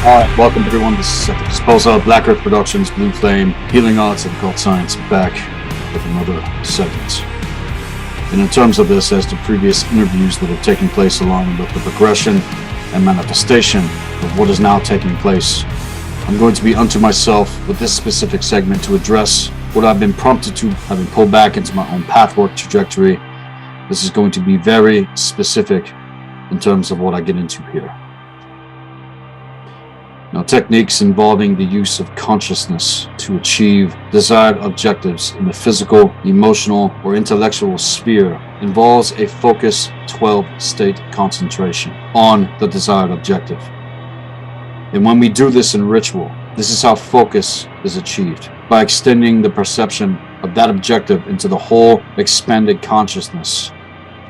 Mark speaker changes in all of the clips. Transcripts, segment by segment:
Speaker 1: Alright, welcome everyone. This is Sethikus Boza, Black Earth Productions, Blue Flame, Healing Arts, and Occult Science, back with another segment. And in terms of this, as the previous interviews that have taken place along with the progression and manifestation of what is now taking place, I'm going to be unto myself with this specific segment to address what I've been prompted to, having pulled back into my own pathwork trajectory. This is going to be very specific in terms of what I get into here. Now, techniques involving the use of consciousness to achieve desired objectives in the physical, emotional, or intellectual sphere involves a focused 12-state concentration on the desired objective. And when we do this in ritual, this is how focus is achieved, by extending the perception of that objective into the whole expanded consciousness,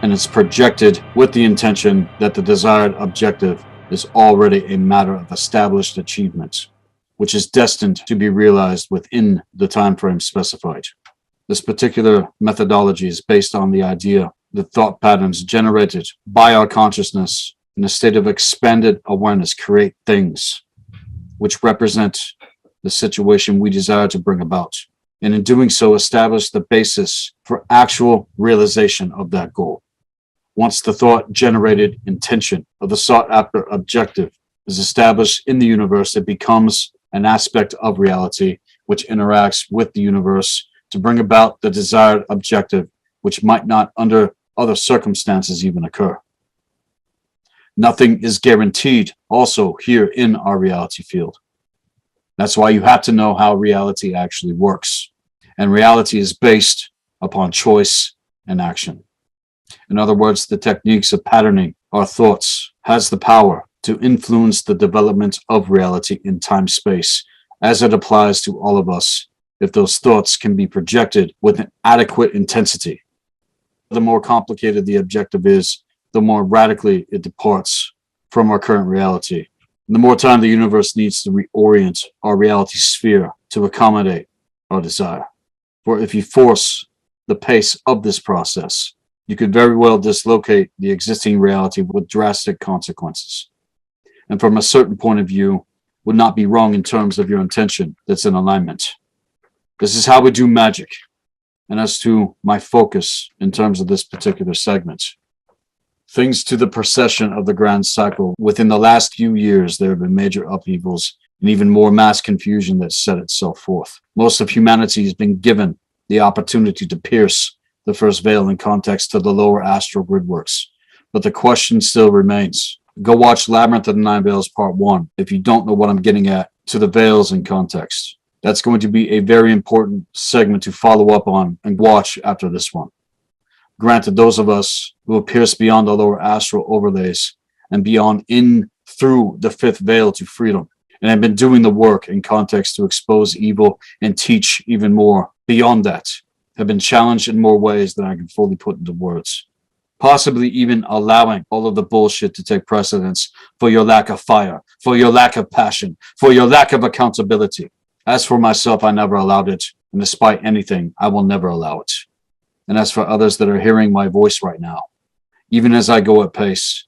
Speaker 1: and it's projected with the intention that the desired objective is already a matter of established achievement, which is destined to be realized within the time frame specified. This particular methodology is based on the idea that thought patterns generated by our consciousness in a state of expanded awareness create things which represent the situation we desire to bring about, and in doing so establish the basis for actual realization of that goal. Once the thought-generated intention of the sought-after objective is established in the universe, it becomes an aspect of reality which interacts with the universe to bring about the desired objective, which might not under other circumstances even occur. Nothing is guaranteed also here in our reality field. That's why you have to know how reality actually works. And reality is based upon choice and action. In other words, the techniques of patterning our thoughts has the power to influence the development of reality in time-space as it applies to all of us if those thoughts can be projected with an adequate intensity. The more complicated the objective is, the more radically it departs from our current reality. And the more time the universe needs to reorient our reality sphere to accommodate our desire. For if you force the pace of this process, you could very well dislocate the existing reality with drastic consequences. And from a certain point of view, would not be wrong in terms of your intention that's in alignment. This is how we do magic. And as to my focus in terms of this particular segment, things to the precession of the grand cycle, within the last few years, there have been major upheavals and even more mass confusion that set itself forth. Most of humanity has been given the opportunity to pierce the first veil in context to the lower astral grid works. But the question still remains. Go watch Labyrinth of the Nine Veils Part 1 if you don't know what I'm getting at to the veils in context. That's going to be a very important segment to follow up on and watch after this one. Granted, those of us who have pierced beyond the lower astral overlays and beyond in through the fifth veil to freedom, and have been doing the work in context to expose evil and teach even more beyond that, have been challenged in more ways than I can fully put into words. Possibly even allowing all of the bullshit to take precedence for your lack of fire, for your lack of passion, for your lack of accountability. As for myself, I never allowed it, and despite anything, I will never allow it. And as for others that are hearing my voice right now, even as I go at pace,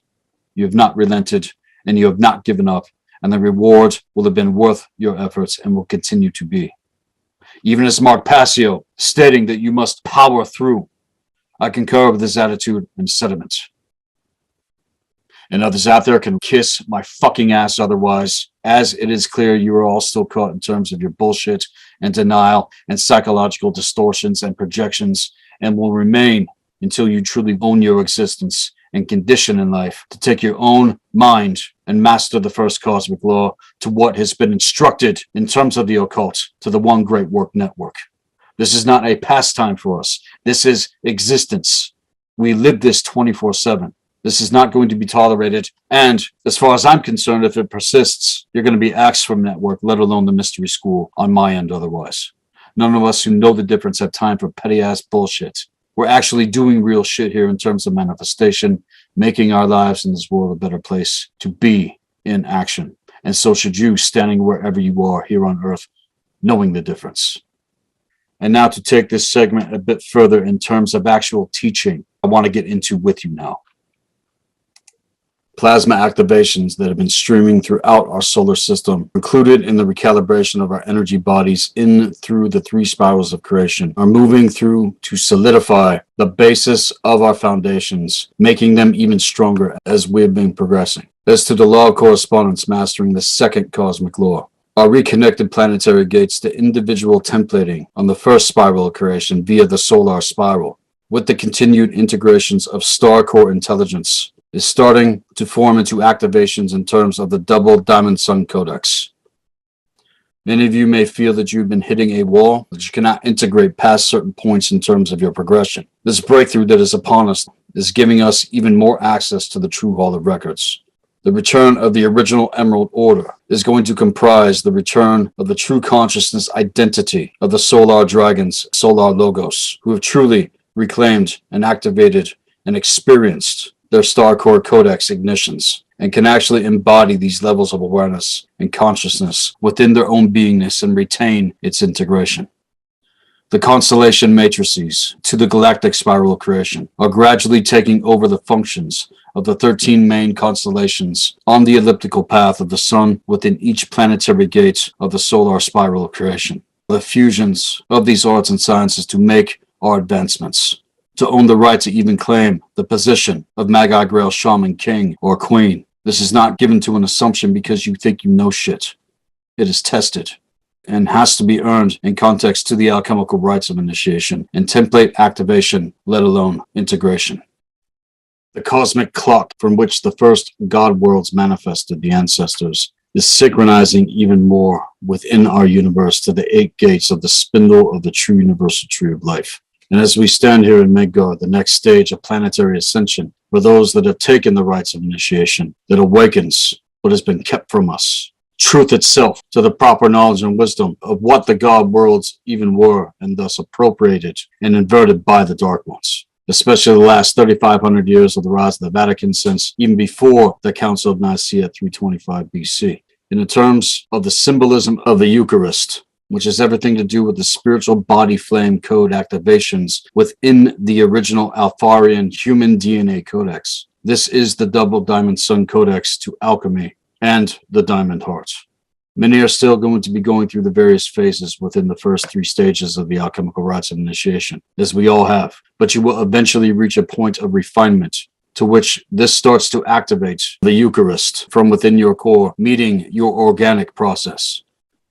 Speaker 1: you have not relented and you have not given up, and the reward will have been worth your efforts and will continue to be. Even as Mark Passio stating that you must power through, I concur with this attitude and sentiment. And others out there can kiss my fucking ass otherwise, as it is clear you are all still caught in terms of your bullshit and denial and psychological distortions and projections, and will remain until you truly own your existence and condition in life to take your own mind and master the first cosmic law to what has been instructed in terms of the occult to the one great work network. This is not a pastime for us. This is existence. We live this 24/7. This is not going to be tolerated. And as far as I'm concerned, if it persists, you're going to be axed from network, let alone the mystery school on my end otherwise. None of us who know the difference have time for petty ass bullshit. We're actually doing real shit here in terms of manifestation, making our lives in this world a better place to be in action. And so should you, standing wherever you are here on Earth, knowing the difference. And now to take this segment a bit further in terms of actual teaching, I want to get into with you now. Plasma activations that have been streaming throughout our solar system, included in the recalibration of our energy bodies in through the 3 spirals of creation, are moving through to solidify the basis of our foundations, making them even stronger as we have been progressing. As to the law of correspondence mastering the 2nd cosmic law, our reconnected planetary gates to individual templating on the 1st spiral of creation via the solar spiral, with the continued integrations of star core intelligence, is starting to form into activations in terms of the double diamond sun codex. Many of you may feel that you've been hitting a wall, that you cannot integrate past certain points in terms of your progression. This breakthrough that is upon us is giving us even more access to the true Hall of Records. The return of the original Emerald Order is going to comprise the return of the true consciousness identity of the Solar Dragons, Solar Logos, who have truly reclaimed and activated and experienced their Star Core Codex ignitions, and can actually embody these levels of awareness and consciousness within their own beingness and retain its integration. The constellation matrices to the galactic spiral of creation are gradually taking over the functions of the 13 main constellations on the elliptical path of the sun within each planetary gate of the solar spiral of creation. The fusions of these arts and sciences to make our advancements, to own the right to even claim the position of Magi, Grail, Shaman, King, or Queen. This is not given to an assumption because you think you know shit. It is tested and has to be earned in context to the alchemical rites of initiation and template activation, let alone integration. The cosmic clock from which the first God worlds manifested the ancestors is synchronizing even more within our universe to the 8 gates of the spindle of the true universal tree of life. And as we stand here in Midgard, the next stage of planetary ascension, for those that have taken the rites of initiation, that awakens what has been kept from us, truth itself, to the proper knowledge and wisdom of what the God worlds even were, and thus appropriated and inverted by the Dark Ones. Especially the last 3,500 years of the rise of the Vatican, since even before the Council of Nicaea 325 BC. In terms of the symbolism of the Eucharist, which has everything to do with the spiritual body flame code activations within the original Alfarian human DNA codex. This is the double diamond sun codex to alchemy and the diamond heart. Many are still going to be going through the various phases within the first 3 stages of the alchemical rites of initiation, as we all have, but you will eventually reach a point of refinement to which this starts to activate the Eucharist from within your core, meeting your organic process.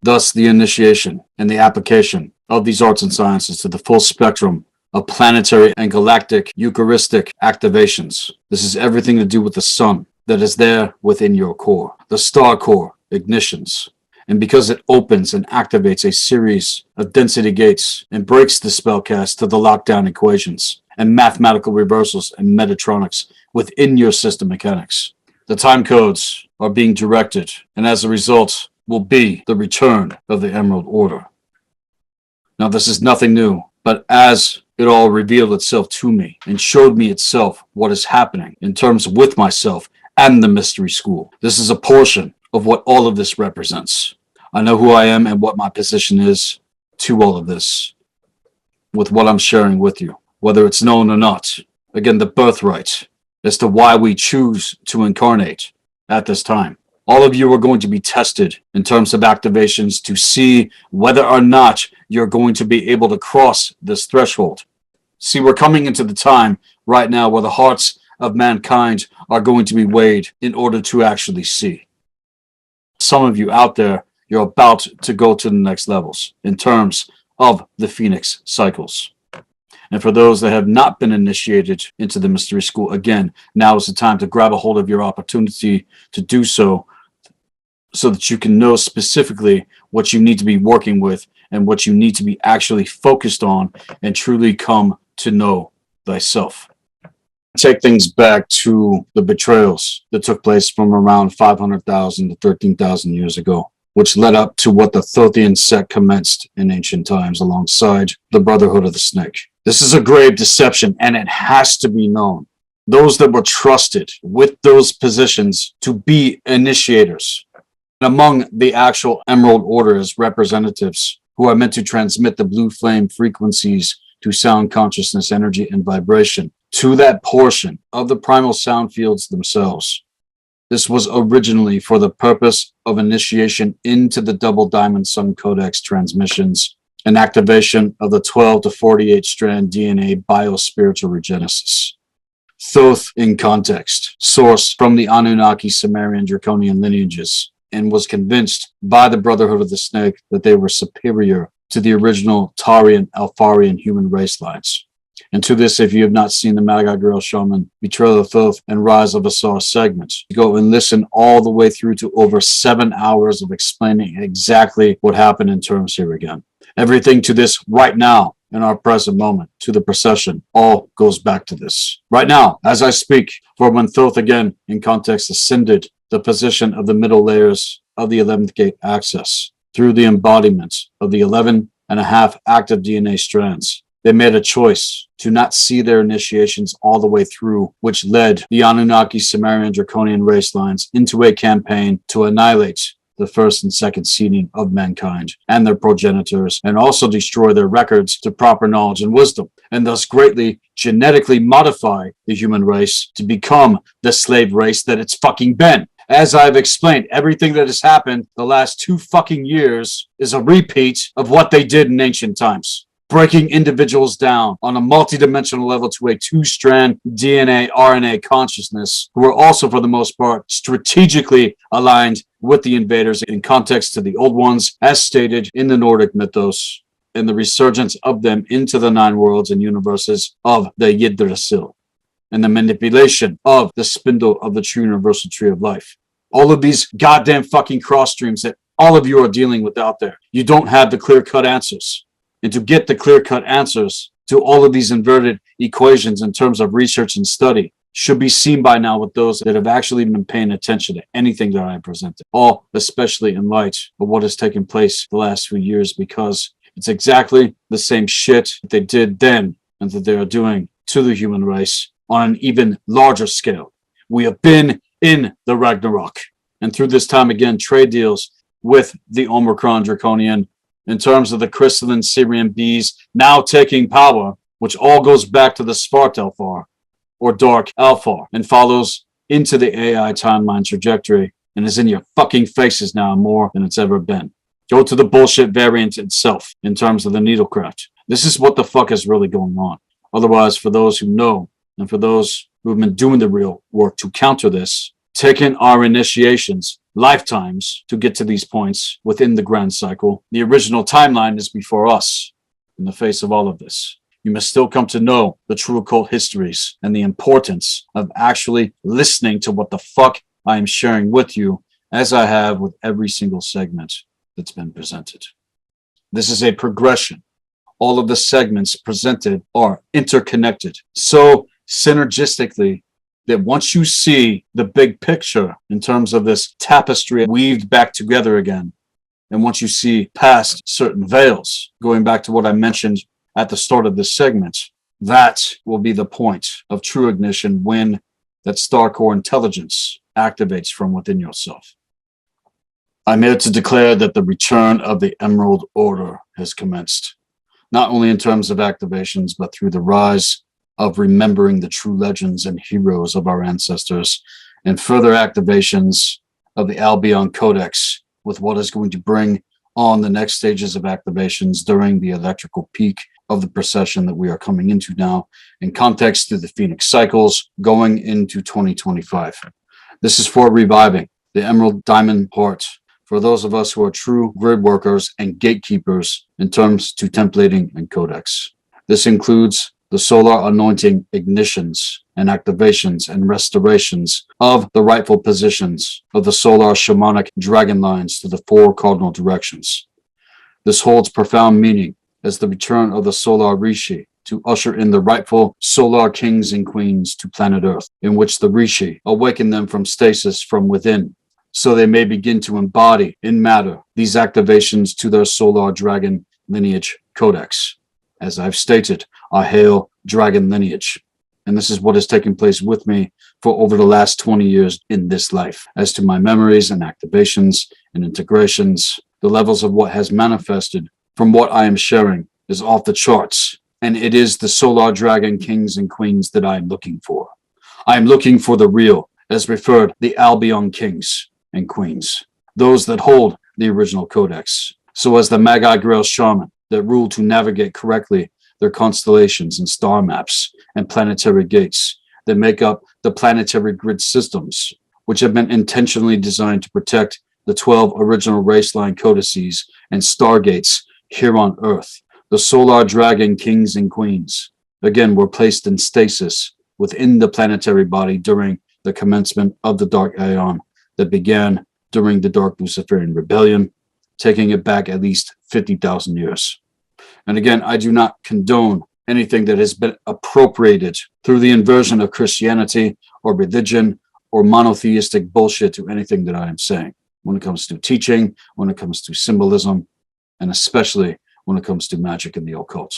Speaker 1: Thus, the initiation and the application of these arts and sciences to the full spectrum of planetary and galactic Eucharistic activations. This is everything to do with the sun that is there within your core, the star core ignitions. And because it opens and activates a series of density gates and breaks the spellcast to the lockdown equations and mathematical reversals and metatronics within your system mechanics. The time codes are being directed, and as a result, will be the return of the Emerald Order. Now, this is nothing new, but as it all revealed itself to me and showed me itself what is happening in terms with myself and the mystery school, this is a portion of what all of this represents. I know who I am and what my position is to all of this, with what I'm sharing with you, whether it's known or not. Again, the birthright as to why we choose to incarnate at this time. All of you are going to be tested in terms of activations to see whether or not you're going to be able to cross this threshold. See, we're coming into the time right now where the hearts of mankind are going to be weighed in order to actually see. Some of you out there, you're about to go to the next levels in terms of the Phoenix cycles. And for those that have not been initiated into the mystery school, again, now is the time to grab a hold of your opportunity to do so that you can know specifically what you need to be working with and what you need to be actually focused on and truly come to know thyself. Take things back to the betrayals that took place from around 500,000 to 13,000 years ago, which led up to what the Thothian sect commenced in ancient times alongside the Brotherhood of the Snake. This is a grave deception, and it has to be known. Those that were trusted with those positions to be initiators, among the actual Emerald Order as representatives who are meant to transmit the blue flame frequencies to sound consciousness, energy, and vibration to that portion of the primal sound fields themselves. This was originally for the purpose of initiation into the Double Diamond Sun Codex transmissions and activation of the 12 to 48 strand DNA biospiritual regenesis. Thoth in context, sourced from the Anunnaki Sumerian Draconian lineages, and was convinced by the Brotherhood of the Snake that they were superior to the original Tarian Alfarian human race lines. And to this, if you have not seen the Magi, Grail, Shaman, Betrayal of Thoth, and Rise of Asar segments, go and listen all the way through to over 7 hours of explaining exactly what happened in terms here again. Everything to this right now, in our present moment, to the procession, all goes back to this. Right now, as I speak, for when Thoth again, in context, ascended the position of the middle layers of the 11th gate access through the embodiment of the 11.5 active DNA strands, they made a choice to not see their initiations all the way through, which led the Anunnaki Sumerian Draconian race lines into a campaign to annihilate the first and second seeding of mankind and their progenitors, and also destroy their records to proper knowledge and wisdom, and thus greatly genetically modify the human race to become the slave race that it's fucking been. As I've explained, everything that has happened the last 2 fucking years is a repeat of what they did in ancient times. Breaking individuals down on a multidimensional level to a 2-strand DNA RNA consciousness, who are also, for the most part, strategically aligned with the invaders in context to the old ones, as stated in the Nordic mythos, and the resurgence of them into the 9 worlds and universes of the Yggdrasil, and the manipulation of the spindle of the true universal tree of life. All of these goddamn fucking cross streams that all of you are dealing with out there, you don't have the clear-cut answers. And to get the clear-cut answers to all of these inverted equations in terms of research and study should be seen by now with those that have actually been paying attention to anything that I presented, all especially in light of what has taken place the last few years, because it's exactly the same shit that they did then and that they are doing to the human race on an even larger scale. We have been in the Ragnarok, and through this time again, trade deals with the Omicron Draconian in terms of the crystalline Syrian bees now taking power, which all goes back to the Svartalfar, or Dark Alfar, and follows into the AI timeline trajectory, and is in your fucking faces now more than it's ever been. Go to the bullshit variant itself in terms of the needlecraft. This is what the fuck is really going on. Otherwise, for those who know, and for those who have been doing the real work to counter this, taking our initiations, lifetimes, to get to these points within the grand cycle, the original timeline is before us. In the face of all of this, you must still come to know the true occult histories and the importance of actually listening to what the fuck I am sharing with you, as I have with every single segment that's been presented. This is a progression. All of the segments presented are interconnected so synergistically that once you see the big picture in terms of this tapestry weaved back together again, and once you see past certain veils, going back to what I mentioned at the start of this segment, that will be the point of true ignition when that star core intelligence activates from within yourself. I'm here to declare that the return of the Emerald Order has commenced, not only in terms of activations, but through the rise of remembering the true legends and heroes of our ancestors, and further activations of the Albion codex, with what is going to bring on the next stages of activations during the electrical peak of the procession that we are coming into now, in context to the Phoenix cycles going into 2025. This is for reviving the Emerald Diamond Heart, for those of us who are true grid workers and gatekeepers in terms to templating and codex. This includes the solar anointing ignitions and activations and restorations of the rightful positions of the solar shamanic dragon lines to the 4 cardinal directions. This holds profound meaning as the return of the solar rishi to usher in the rightful solar kings and queens to planet Earth, in which the rishi awaken them from stasis from within, so they may begin to embody in matter these activations to their solar dragon lineage codex. As I've stated, I hail dragon lineage, and this is what has taken place with me for over the last 20 years in this life. As to my memories and activations and integrations, the levels of what has manifested from what I am sharing is off the charts, and it is the solar dragon kings and queens that I am looking for. I am looking for the real, as referred the Albion kings and queens, those that hold the original codex, so as the Magi Grail Shaman that rule to navigate correctly their constellations and star maps and planetary gates that make up the planetary grid systems, which have been intentionally designed to protect the 12 original raceline codices and stargates here on Earth. The Solar Dragon kings and queens, again, were placed in stasis within the planetary body during the commencement of the Dark Aeon that began during the Dark Luciferian Rebellion, taking it back at least 50,000 years. And again, I do not condone anything that has been appropriated through the inversion of Christianity or religion or monotheistic bullshit to anything that I am saying when it comes to teaching, when it comes to symbolism, and especially when it comes to magic and the occult.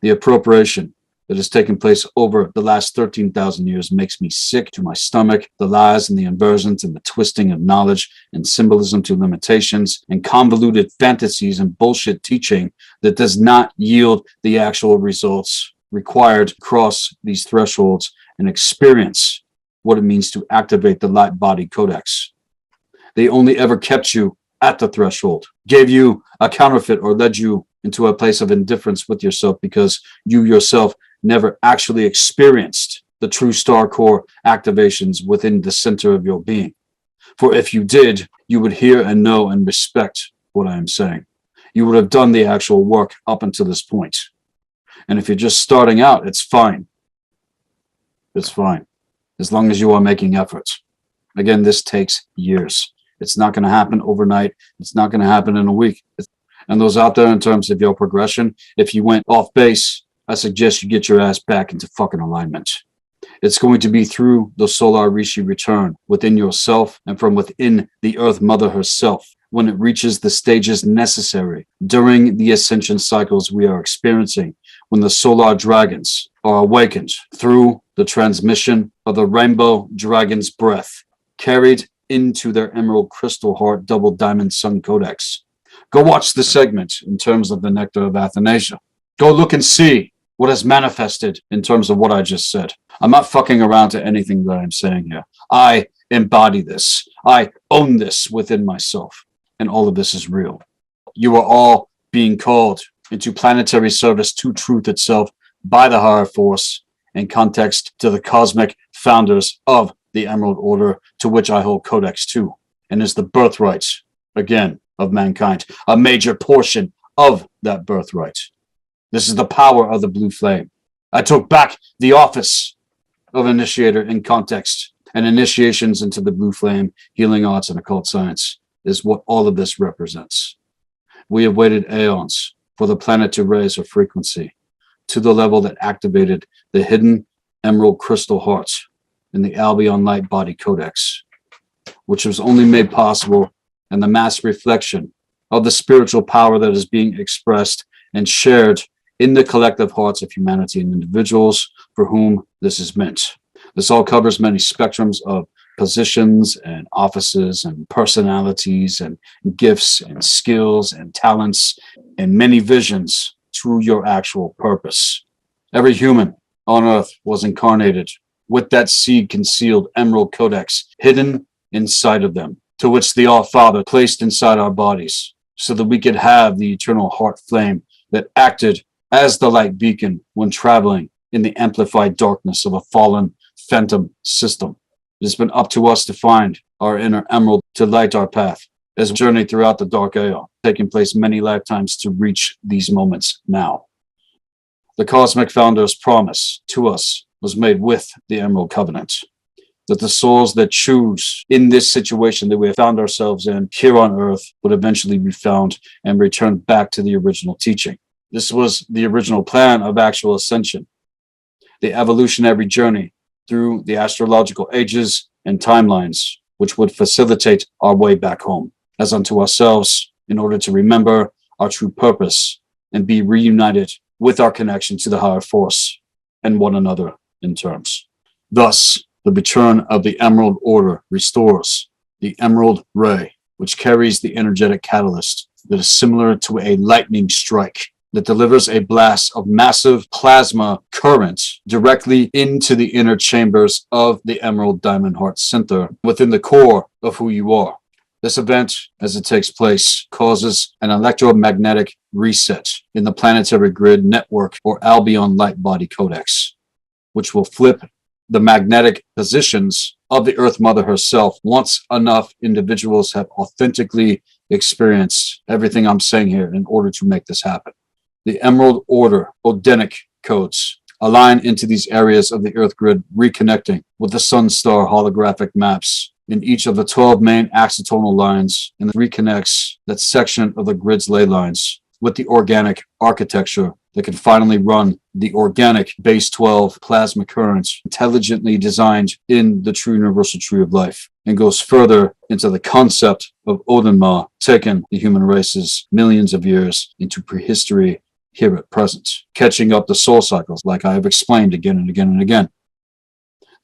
Speaker 1: The appropriation that has taken place over the last 13,000 years makes me sick to my stomach. The lies and the inversions and the twisting of knowledge and symbolism to limitations and convoluted fantasies and bullshit teaching that does not yield the actual results required to cross these thresholds and experience what it means to activate the light body codex. They only ever kept you at the threshold, gave you a counterfeit, or led you into a place of indifference with yourself because you yourself never actually experienced the true star core activations within the center of your being. For if you did, you would hear and know and respect what I am saying. You would have done the actual work up until this point. And if you're just starting out, it's fine. It's fine. As long as you are making efforts. Again, this takes years. It's not going to happen overnight. It's not going to happen in a week. And those out there, in terms of your progression, if you went off base, I suggest you get your ass back into fucking alignment. It's going to be through the Solar Rishi return within yourself and from within the Earth Mother herself when it reaches the stages necessary during the Ascension cycles we are experiencing, when the Solar Dragons are awakened through the transmission of the Rainbow Dragon's breath, carried into their Emerald Crystal Heart Double Diamond Sun Codex. Go watch the segment in terms of the Nectar of Athanasia. Go look and see what has manifested in terms of what I just said. I'm not fucking around to anything that I'm saying here. I embody this. I own this within myself. And all of this is real. You are all being called into planetary service to truth itself by the higher force in context to the cosmic founders of the Emerald Order, to which I hold codex to, and is the birthright, again, of mankind, a major portion of that birthright. This is the power of the blue flame. I took back the office of initiator in context, and initiations into the blue flame, healing arts, and occult science is what all of this represents. We have waited aeons for the planet to raise her frequency to the level that activated the hidden emerald crystal hearts in the Albion Light Body Codex, which was only made possible in the mass reflection of the spiritual power that is being expressed and shared in the collective hearts of humanity and individuals for whom this is meant. This all covers many spectrums of positions and offices and personalities and gifts and skills and talents and many visions through your actual purpose. Every human on earth was incarnated with that seed concealed emerald codex hidden inside of them, to which the All-Father placed inside our bodies so that we could have the eternal heart flame that acted as the light beacon when traveling in the amplified darkness of a fallen phantom system. It has been up to us to find our inner emerald to light our path as we journey throughout the Dark Aeon, taking place many lifetimes to reach these moments now. The Cosmic Founder's promise to us was made with the Emerald Covenant, that the souls that choose in this situation that we have found ourselves in here on Earth would eventually be found and return back to the original teaching. This was the original plan of actual ascension, the evolutionary journey through the astrological ages and timelines, which would facilitate our way back home as unto ourselves in order to remember our true purpose and be reunited with our connection to the higher force and one another in terms. Thus, the return of the Emerald Order restores the Emerald Ray, which carries the energetic catalyst that is similar to a lightning strike that delivers a blast of massive plasma current directly into the inner chambers of the Emerald Diamond Heart Center within the core of who you are. This event, as it takes place, causes an electromagnetic reset in the planetary grid network or Albion light body codex, which will flip the magnetic positions of the Earth Mother herself once enough individuals have authentically experienced everything I'm saying here in order to make this happen. The Emerald Order Odenic codes align into these areas of the Earth grid, reconnecting with the Sun-Star holographic maps in each of the 12 main axitonal lines, and reconnects that section of the grid's ley lines with the organic architecture that can finally run the organic base 12 plasma currents intelligently designed in the true universal tree of life, and goes further into the concept of Odinma, taking the human races millions of years into prehistory here at present, catching up the soul cycles like I have explained again and again and again.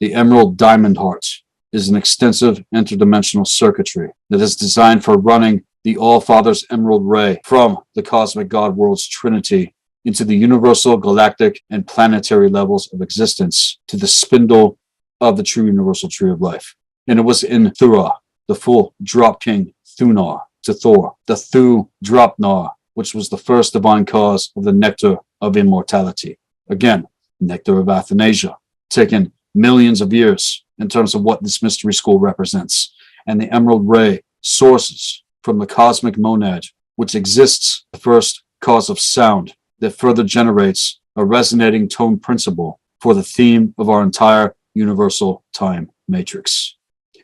Speaker 1: The Emerald Diamond Heart is an extensive interdimensional circuitry that is designed for running the All-Father's Emerald Ray from the cosmic God world's trinity into the universal, galactic, and planetary levels of existence to the spindle of the true universal tree of life. And it was in Thura, the full drop king Thunar, to Thor, the Thu Dropnar, which was the first divine cause of the nectar of immortality. Again, nectar of Athanasia, taken millions of years in terms of what this mystery school represents. And the Emerald Ray sources from the cosmic monad, which exists the first cause of sound that further generates a resonating tone principle for the theme of our entire universal time matrix.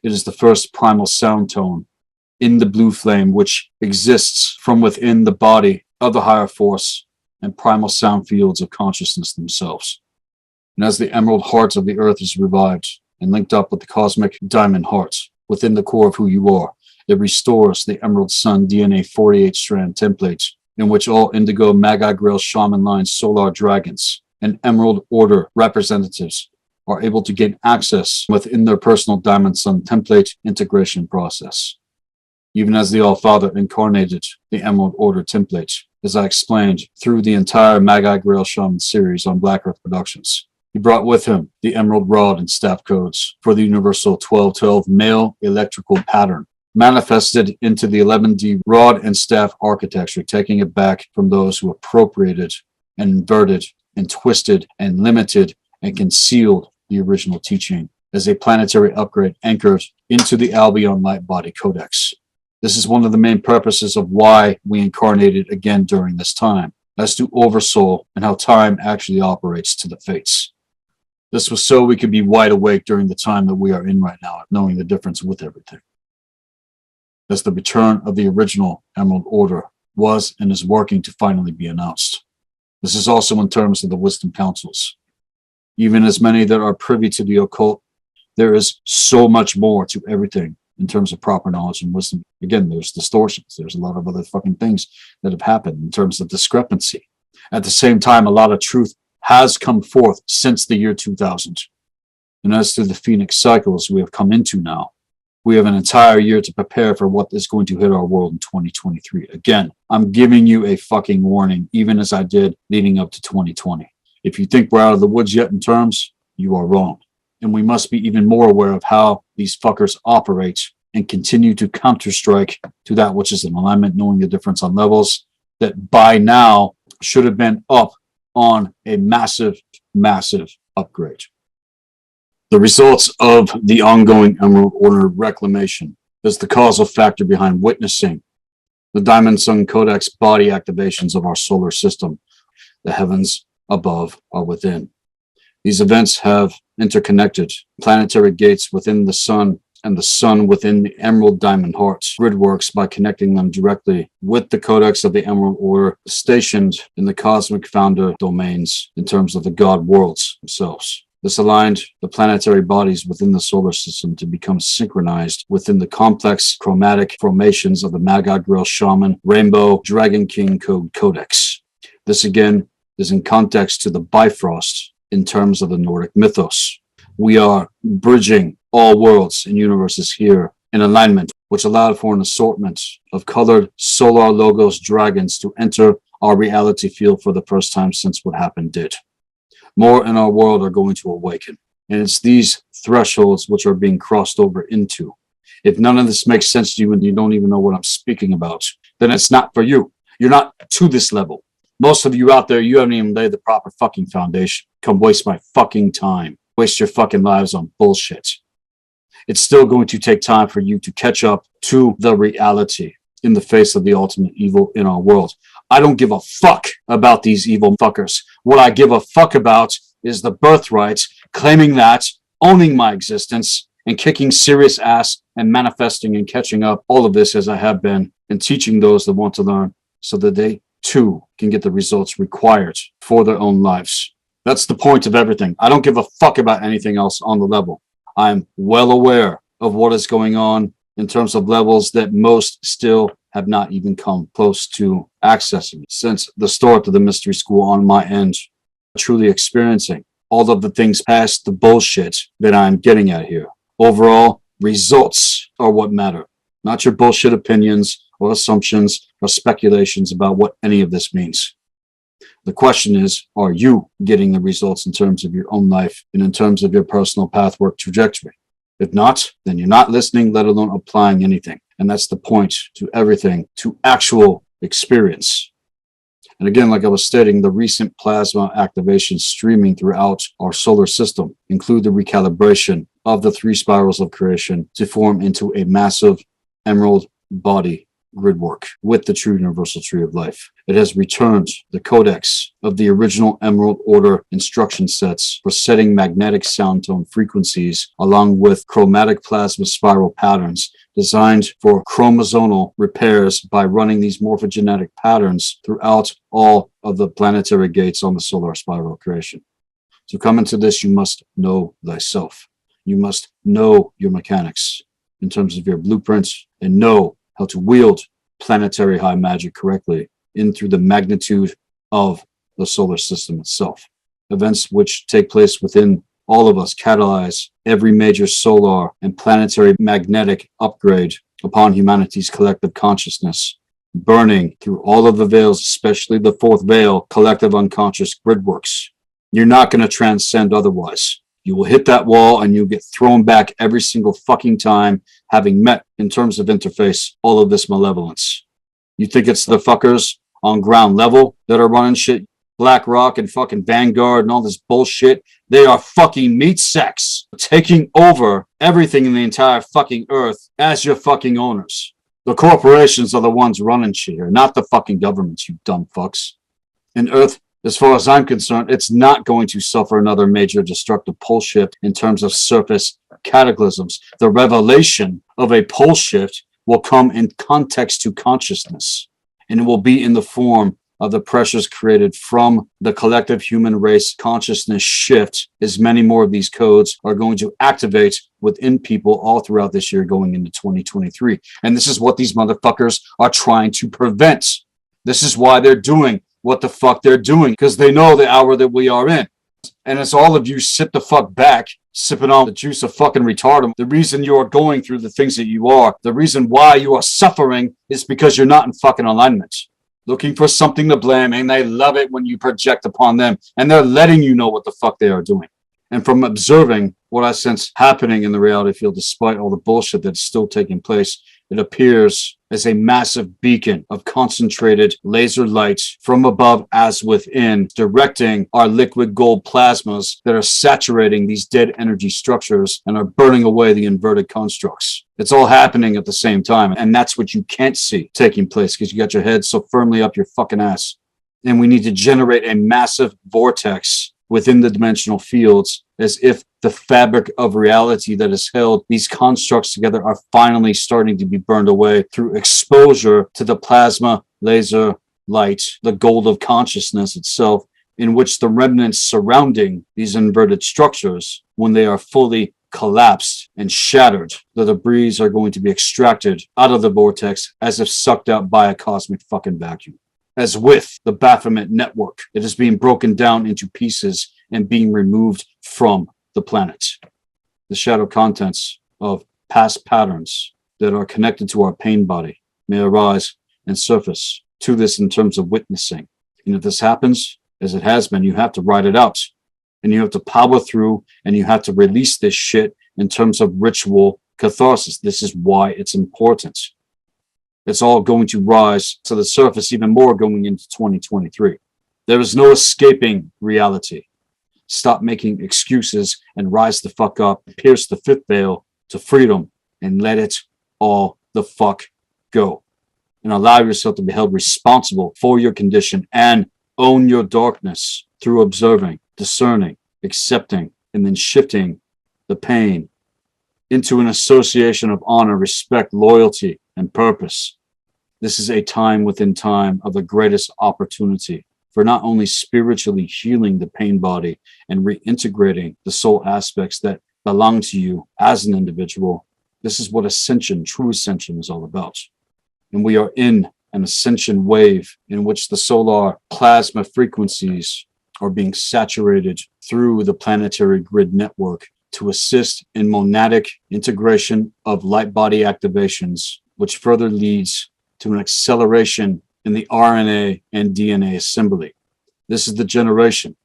Speaker 1: It is the first primal sound tone in the blue flame, which exists from within the body of the higher force and primal sound fields of consciousness themselves. And as the emerald heart of the earth is revived and linked up with the cosmic diamond heart within the core of who you are, it restores the Emerald Sun DNA 48 strand template in which all indigo Magi Grail Shaman line solar dragons and Emerald Order representatives are able to gain access within their personal Diamond Sun template integration process. Even as the All-Father incarnated the Emerald Order template, as I explained through the entire Magi Grail Shaman series on Black Earth Productions, he brought with him the Emerald Rod and Staff codes for the Universal 1212 male electrical pattern, manifested into the 11D Rod and Staff architecture, taking it back from those who appropriated and inverted and twisted and limited and concealed the original teaching as a planetary upgrade anchored into the Albion Light Body Codex. This is one of the main purposes of why we incarnated again during this time, as to Oversoul and how time actually operates to the fates. This was so we could be wide awake during the time that we are in right now, knowing the difference with everything. As the return of the original Emerald Order was and is working to finally be announced. This is also in terms of the wisdom councils. Even as many that are privy to the occult, there is so much more to everything in terms of proper knowledge and wisdom. Again, there's distortions. There's a lot of other fucking things that have happened in terms of discrepancy. At the same time, a lot of truth has come forth since the year 2000. And as to the Phoenix cycles we have come into now, we have an entire year to prepare for what is going to hit our world in 2023. Again, I'm giving you a fucking warning, even as I did leading up to 2020. If you think we're out of the woods yet in terms, you are wrong. And we must be even more aware of how these fuckers operate and continue to counterstrike to that which is in alignment, knowing the difference on levels that by now should have been up on a massive, massive upgrade. The results of the ongoing Emerald Order reclamation is the causal factor behind witnessing the Diamond Sun Codex body activations of our solar system. The heavens above are within. These events have interconnected planetary gates within the sun and the sun within the Emerald Diamond Heart grid works by connecting them directly with the Codex of the Emerald Order stationed in the cosmic founder domains in terms of the God worlds themselves. This aligned the planetary bodies within the solar system to become synchronized within the complex chromatic formations of the Magi Grail Shaman Rainbow Dragon King Code Codex. This again is in context to the Bifrost in terms of the Nordic mythos. We are bridging all worlds and universes here in alignment, which allowed for an assortment of colored solar logos dragons to enter our reality field for the first time since what happened did. More in our world are going to awaken, and it's these thresholds which are being crossed over into. If none of this makes sense to you and you don't even know what I'm speaking about, then it's not for you. You're not to this level. Most of you out there, you haven't even laid the proper fucking foundation. Come waste my fucking time. Waste your fucking lives on bullshit. It's still going to take time for you to catch up to the reality in the face of the ultimate evil in our world. I don't give a fuck about these evil fuckers. What I give a fuck about is the birthright, claiming that, owning my existence, and kicking serious ass and manifesting and catching up all of this as I have been, and teaching those that want to learn so that they too can get the results required for their own lives. That's the point of everything. I don't give a fuck about anything else on the level. I'm well aware of what is going on in terms of levels that most still have not even come close to accessing since the start of the mystery school on my end, truly experiencing all of the things past the bullshit that I'm getting at here. Overall, results are what matter, not your bullshit opinions or assumptions or speculations about what any of this means. The question is, are you getting the results in terms of your own life and in terms of your personal pathwork trajectory? If not, then you're not listening, let alone applying anything. And that's the point to everything, to actual experience. And again, like I was stating, the recent plasma activations streaming throughout our solar system include the recalibration of the 3 spirals of creation to form into a massive emerald body gridwork with the true universal tree of life. It has returned the codex of the original Emerald Order instruction sets for setting magnetic sound tone frequencies, along with chromatic plasma spiral patterns designed for chromosomal repairs by running these morphogenetic patterns throughout all of the planetary gates on the solar spiral of creation. To come into this, you must know thyself. You must know your mechanics in terms of your blueprints and know how to wield planetary high magic correctly in through the magnitude of the solar system itself. Events which take place within all of us catalyze every major solar and planetary magnetic upgrade upon humanity's collective consciousness, burning through all of the veils, especially the 4th veil, collective unconscious gridworks. You're not going to transcend otherwise. You will hit that wall and you'll get thrown back every single fucking time, having met, in terms of interface, all of this malevolence. You think it's the fuckers on ground level that are running shit? BlackRock and fucking Vanguard and all this bullshit. They are fucking meat sacks, taking over everything in the entire fucking earth as your fucking owners. The corporations are the ones running shit here, not the fucking governments, you dumb fucks. And Earth, as far as I'm concerned, it's not going to suffer another major destructive pole shift in terms of surface cataclysms. The revelation of a pole shift will come in context to consciousness, and it will be in the form of the pressures created from the collective human race consciousness shift, as many more of these codes are going to activate within people all throughout this year going into 2023. And this is what these motherfuckers are trying to prevent. This is why they're doing what the fuck they're doing, because they know the hour that we are in. And as all of you sit the fuck back, sipping on the juice of fucking retardum, the reason you are going through the things that you are, the reason why you are suffering is because you're not in fucking alignment. Looking for something to blame, and they love it when you project upon them, and they're letting you know what the fuck they are doing. And from observing what I sense happening in the reality field, despite all the bullshit that's still taking place, it appears as a massive beacon of concentrated laser light from above as within, directing our liquid gold plasmas that are saturating these dead energy structures and are burning away the inverted constructs. It's all happening at the same time, and that's what you can't see taking place because you got your head so firmly up your fucking ass. And we need to generate a massive vortex within the dimensional fields, as if the fabric of reality that has held these constructs together are finally starting to be burned away through exposure to the plasma, laser, light, the gold of consciousness itself, in which the remnants surrounding these inverted structures, when they are fully collapsed and shattered, the debris are going to be extracted out of the vortex as if sucked out by a cosmic fucking vacuum. As with the Baphomet network, it is being broken down into pieces and being removed from the planet. The shadow contents of past patterns that are connected to our pain body may arise and surface to this in terms of witnessing. And if this happens, as it has been, you have to ride it out. And you have to power through, and you have to release this shit in terms of ritual catharsis. This is why it's important. It's all going to rise to the surface even more going into 2023. There is no escaping reality. Stop making excuses and rise the fuck up, pierce the fifth veil to freedom, and let it all the fuck go. And allow yourself to be held responsible for your condition and own your darkness through observing, discerning, accepting, and then shifting the pain into an association of honor, respect, loyalty, and purpose. This is a time within time of the greatest opportunity for not only spiritually healing the pain body and reintegrating the soul aspects that belong to you as an individual. This is what ascension, true ascension, is all about. And we are in an ascension wave in which the solar plasma frequencies are being saturated through the planetary grid network to assist in monadic integration of light body activations, which further leads to an acceleration in the RNA and DNA assembly. This is the generation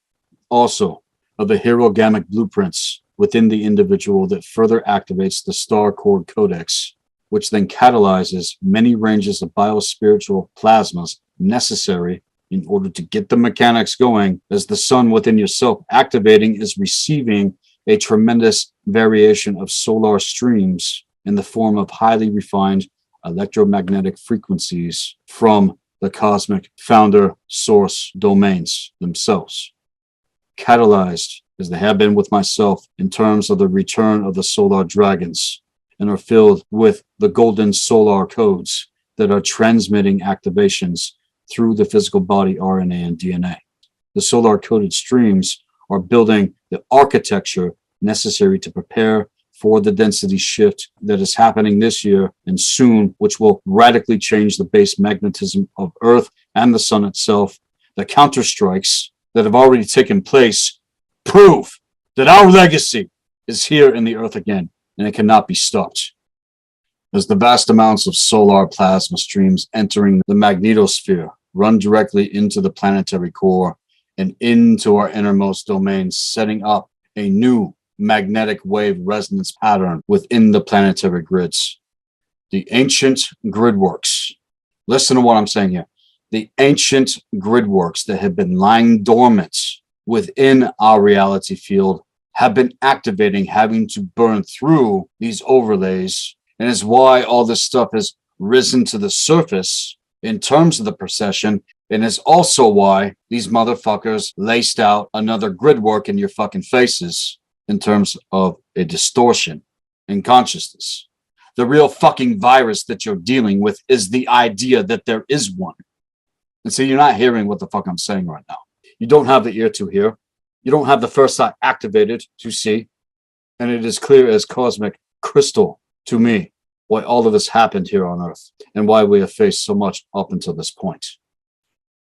Speaker 1: also of the hierogamic blueprints within the individual that further activates the star cord codex, which then catalyzes many ranges of biospiritual plasmas necessary in order to get the mechanics going, as the sun within yourself activating is receiving a tremendous variation of solar streams in the form of highly refined electromagnetic frequencies from the cosmic founder source domains themselves, catalyzed as they have been with myself in terms of the return of the solar dragons, and are filled with the golden solar codes that are transmitting activations through the physical body RNA and DNA. The solar coded streams are building the architecture necessary to prepare for the density shift that is happening this year and soon, which will radically change the base magnetism of Earth and the sun itself. The counterstrikes that have already taken place prove that our legacy is here in the Earth again, and it cannot be stopped. As the vast amounts of solar plasma streams entering the magnetosphere run directly into the planetary core and into our innermost domains, setting up a new magnetic wave resonance pattern within the planetary grids. The ancient gridworks, listen to what I'm saying here. The ancient gridworks that have been lying dormant within our reality field have been activating, having to burn through these overlays, and is why all this stuff has risen to the surface in terms of the procession, and is also why these motherfuckers laced out another gridwork in your fucking faces in terms of a distortion in consciousness. The real fucking virus that you're dealing with is the idea that there is one. And so you're not hearing what the fuck I'm saying right now. You don't have the ear to hear. You don't have the first eye activated to see. And it is clear as cosmic crystal to me why all of this happened here on Earth and why we have faced so much up until this point.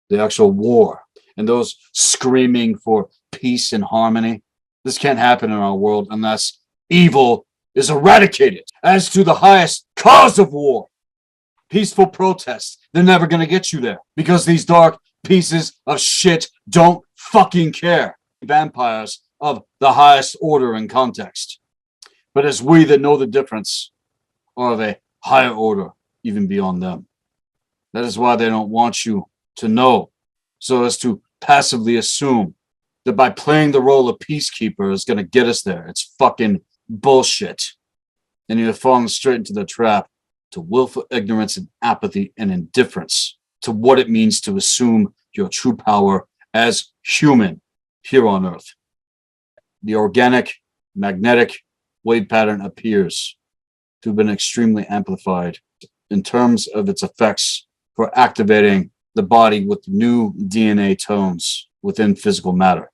Speaker 1: The actual war and those screaming for peace and harmony. This can't happen in our world unless evil is eradicated. As to the highest cause of war, peaceful protests, they're never going to get you there because these dark pieces of shit don't fucking care. Vampires of the highest order and context. But it's we that know the difference are of a higher order, even beyond them. That is why they don't want you to know, so as to passively assume that by playing the role of peacekeeper is going to get us there. It's fucking bullshit. And you're falling straight into the trap to willful ignorance and apathy and indifference to what it means to assume your true power as human here on Earth. The organic magnetic wave pattern appears to have been extremely amplified in terms of its effects for activating the body with new DNA tones within physical matter.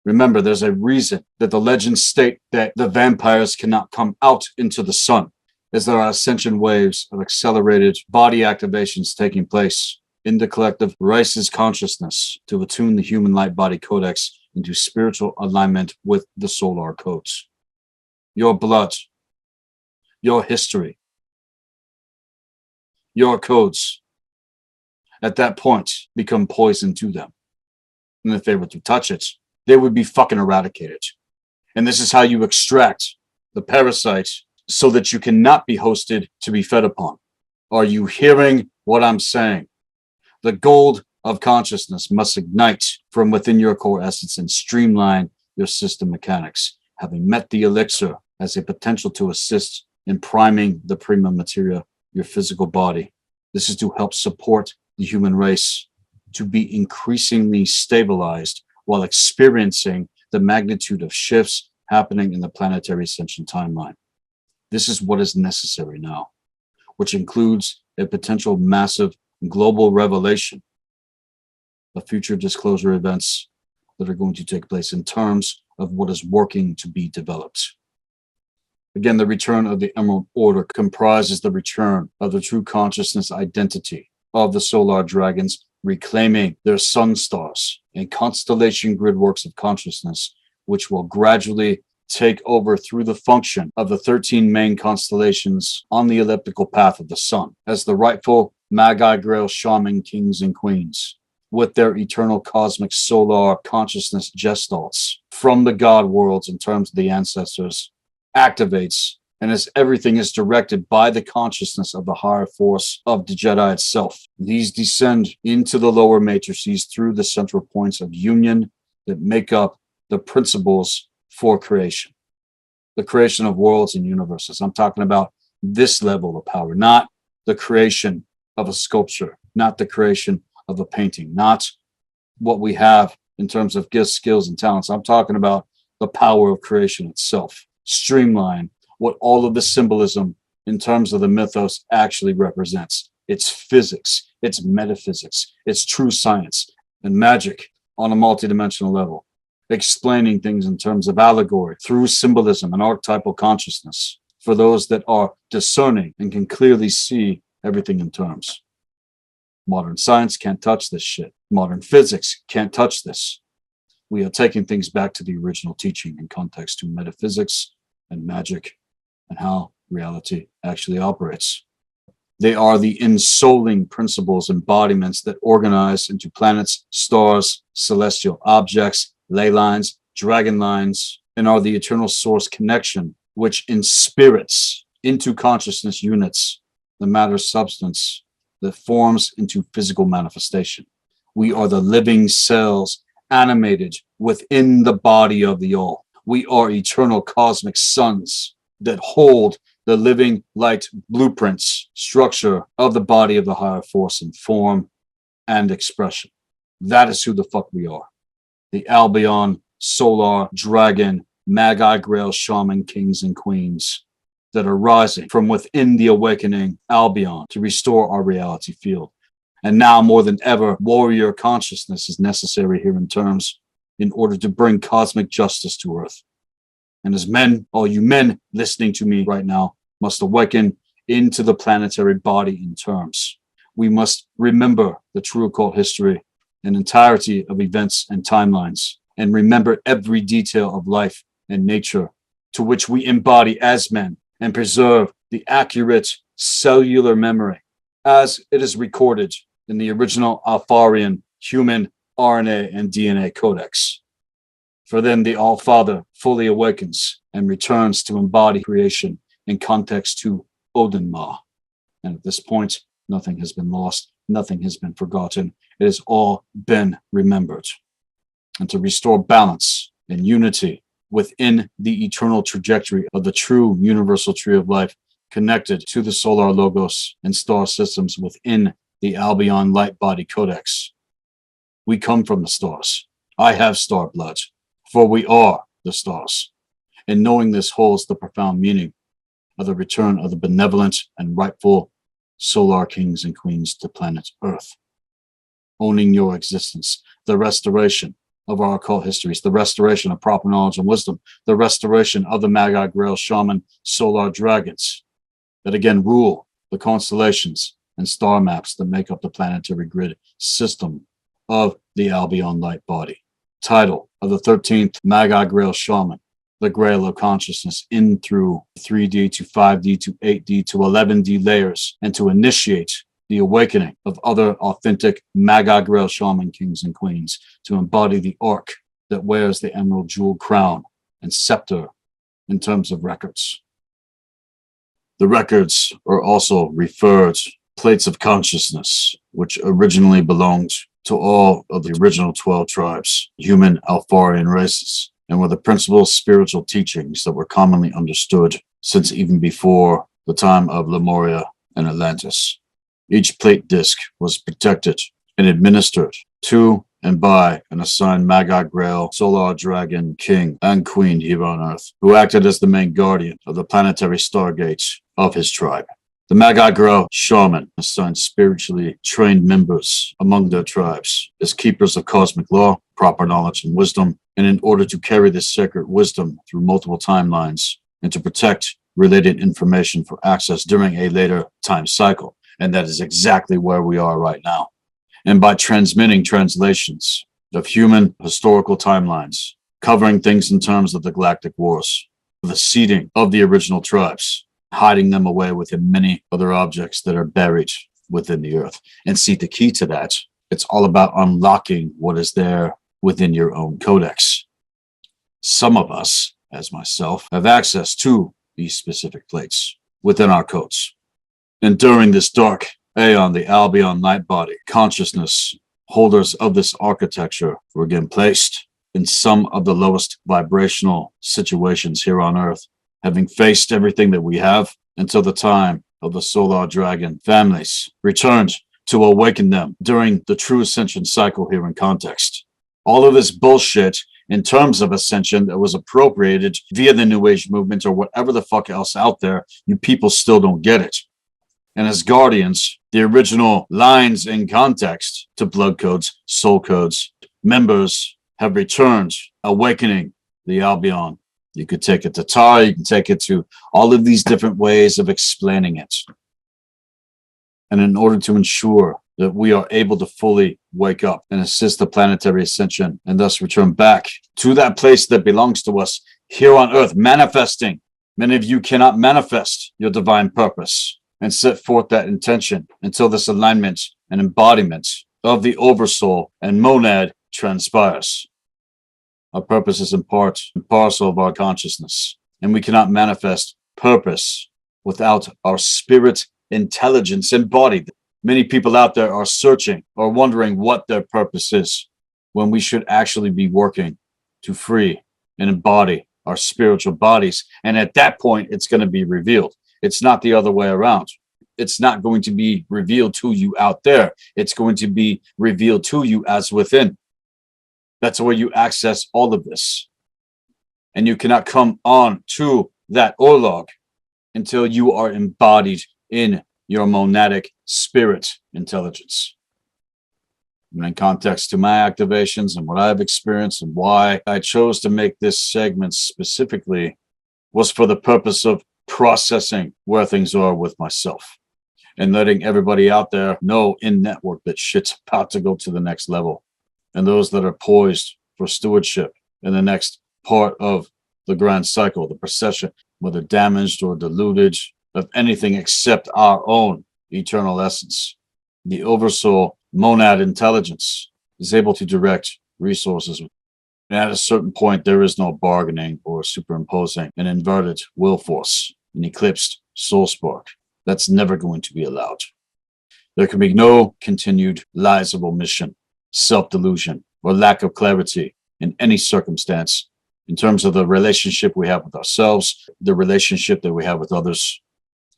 Speaker 1: Remember, there's a reason that the legends state that the vampires cannot come out into the sun, as there are ascension waves of accelerated body activations taking place in the collective race's consciousness to attune the human light body codex into spiritual alignment with the solar codes. Your blood, your history, your codes, at that point become poison to them. And if they were to touch it, they would be fucking eradicated. And this is how you extract the parasite so that you cannot be hosted to be fed upon. Are you hearing what I'm saying? The gold of consciousness must ignite from within your core essence and streamline your system mechanics, having met the elixir as a potential to assist in priming the prima materia, your physical body. This is to help support the human race to be increasingly stabilized while experiencing the magnitude of shifts happening in the planetary ascension timeline. This is what is necessary now, which includes a potential massive global revelation of future disclosure events that are going to take place in terms of what is working to be developed. Again, the return of the Emerald Order comprises the return of the true consciousness identity of the solar dragons, reclaiming their sun stars and constellation grid works of consciousness, which will gradually take over through the function of the 13 main constellations on the elliptical path of the sun as the rightful Magi, Grail, Shaman, kings and queens, with their eternal cosmic solar consciousness gestalts from the god worlds in terms of the ancestors, activates, and as everything is directed by the consciousness of the higher force of the Jedi itself. These descend into the lower matrices through the central points of union that make up the principles for creation, the creation of worlds and universes. I'm talking about this level of power, not the creation of a sculpture, not the creation of a painting, not what we have in terms of gifts, skills, and talents. I'm talking about the power of creation itself. Streamline what all of the symbolism in terms of the mythos actually represents. It's physics, it's metaphysics, it's true science and magic on a multidimensional level, explaining things in terms of allegory through symbolism and archetypal consciousness for those that are discerning and can clearly see everything in terms. Modern science can't touch this shit. Modern physics can't touch this. We are taking things back to the original teaching in context to metaphysics and magic and how reality actually operates. They are the ensouling principles, embodiments that organize into planets, stars, celestial objects, ley lines, dragon lines, and are the eternal source connection, which inspirits into consciousness units the matter substance that forms into physical manifestation. We are the living cells animated within the body of the all. We are eternal cosmic suns that hold the living light blueprints, structure of the body of the higher force in form and expression. That is who the fuck we are. The Albion, Solar, Dragon, Magi, Grail, Shaman, kings and queens that are rising from within the awakening Albion to restore our reality field. And now more than ever, warrior consciousness is necessary here in terms in order to bring cosmic justice to Earth. And as men, all you men listening to me right now must awaken into the planetary body in terms. We must remember the true occult history and entirety of events and timelines, and remember every detail of life and nature to which we embody as men, and preserve the accurate cellular memory as it is recorded in the original Alfarian human RNA and DNA codex. For then the All-Father fully awakens and returns to embody creation in context to Odin Ma. And at this point, nothing has been lost, nothing has been forgotten. It has all been remembered. And to restore balance and unity within the eternal trajectory of the true universal tree of life connected to the solar logos and star systems within the Albion light body codex. We come from the stars. I have star blood, for we are the stars. And knowing this holds the profound meaning of the return of the benevolent and rightful solar kings and queens to planet Earth. Owning your existence, the restoration of our occult histories, the restoration of proper knowledge and wisdom, the restoration of the Magi, Grail, Shaman, solar dragons that again rule the constellations and star maps that make up the planetary grid system of the Albion light body. Title of the 13th Magi, Grail, Shaman, the Grail of consciousness in through 3D to 5D to 8D to 11D layers, and to initiate the awakening of other authentic Magi Grail Shaman kings and queens to embody the arc that wears the emerald jewel crown and scepter in terms of records. The records are also referred plates of consciousness, which originally belonged to all of the original 12 tribes, human Alfarian races, and were the principal spiritual teachings that were commonly understood since even before the time of Lemuria and Atlantis. Each plate disc was protected and administered to and by an assigned Magi Grail Solar Dragon King and Queen here on Earth, who acted as the main guardian of the planetary stargates of his tribe. The Magi Grail Shaman assigned spiritually trained members among their tribes as keepers of cosmic law, proper knowledge and wisdom, and in order to carry this sacred wisdom through multiple timelines and to protect related information for access during a later time cycle. And that is exactly where we are right now. And by transmitting translations of human historical timelines, covering things in terms of the galactic wars, the seeding of the original tribes, hiding them away within many other objects that are buried within the earth. And see, the key to that, it's all about unlocking what is there within your own codex. Some of us, as myself, have access to these specific plates within our codes. And during this dark aeon, the Albion night body consciousness holders of this architecture were again placed in some of the lowest vibrational situations here on Earth, having faced everything that we have until the time of the Solar Dragon families returned to awaken them during the true Ascension cycle here in context. All of this bullshit in terms of Ascension that was appropriated via the New Age movement or whatever the fuck else out there, you people still don't get it. And as guardians, the original lines in context to blood codes, soul codes, members have returned, awakening the Albion. You could take it to Tar, you can take it to all of these different ways of explaining it. And in order to ensure that we are able to fully wake up and assist the planetary ascension and thus return back to that place that belongs to us here on Earth, manifesting. Many of you cannot manifest your divine purpose and set forth that intention until this alignment and embodiment of the oversoul and monad transpires. Our purpose is in part and parcel of our consciousness, and we cannot manifest purpose without our spirit intelligence embodied. Many people out there are searching or wondering what their purpose is, when we should actually be working to free and embody our spiritual bodies. And at that point, it's going to be revealed. It's not the other way around. It's not going to be revealed to you out there. It's going to be revealed to you as within. That's where you access all of this. And you cannot come on to that orlog until you are embodied in your monadic spirit intelligence. And in context to my activations and what I've experienced and why I chose to make this segment specifically was for the purpose of processing where things are with myself and letting everybody out there know in network that shit's about to go to the next level. And those that are poised for stewardship in the next part of the grand cycle, the procession, whether damaged or diluted of anything except our own eternal essence. The oversoul monad intelligence is able to direct resources. And at a certain point, there is no bargaining or superimposing an inverted will force, an eclipsed soul spark. That's never going to be allowed. There can be no continued lies of omission, self-delusion, or lack of clarity in any circumstance in terms of the relationship we have with ourselves, the relationship that we have with others,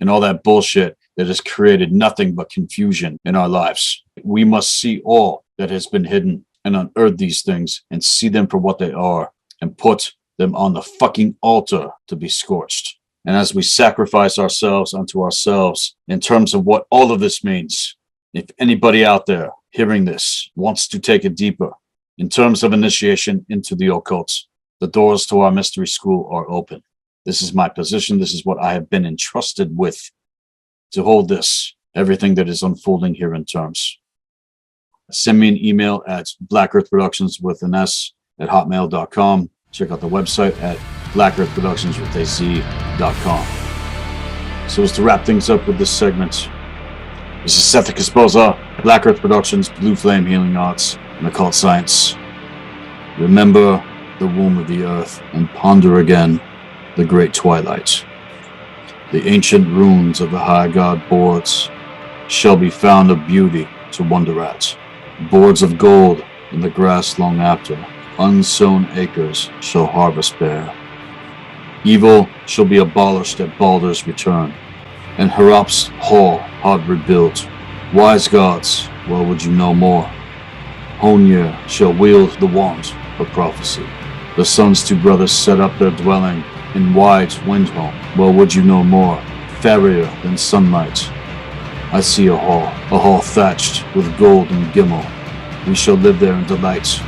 Speaker 1: and all that bullshit that has created nothing but confusion in our lives. We must see all that has been hidden and unearth these things and see them for what they are and put them on the fucking altar to be scorched. And as we sacrifice ourselves unto ourselves in terms of what all of this means, if anybody out there hearing this wants to take it deeper in terms of initiation into the occult, the doors to our mystery school are open. This is my position. This is what I have been entrusted with to hold this, everything that is unfolding here in terms. Send me an email at blackearthproductions with an S at hotmail.com. Check out the website at blackearthproductions with a Z.com. So as to wrap things up with this segment, This is Sethikus Boza, Black Earth Productions, Blue Flame Healing Arts, and Occult Science. Remember the womb of the earth and ponder again the great twilight. The ancient runes of the high god boards shall be found a beauty to wonder at. Boards of gold in the grass long after, unsown acres shall harvest bear. Evil shall be abolished at Baldur's return, and Harap's hall hard rebuilt. Wise gods, well would you know more. Honir shall wield the wand of prophecy. The sun's two brothers set up their dwelling in wide Windhome. Well would you know more. Fairer than sunlight. I see a hall thatched with gold and gimel. We shall live there in delight.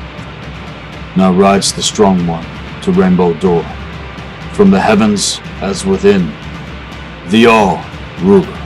Speaker 1: Now rides the strong one to Rainbow Door. From the heavens as within, the all ruler.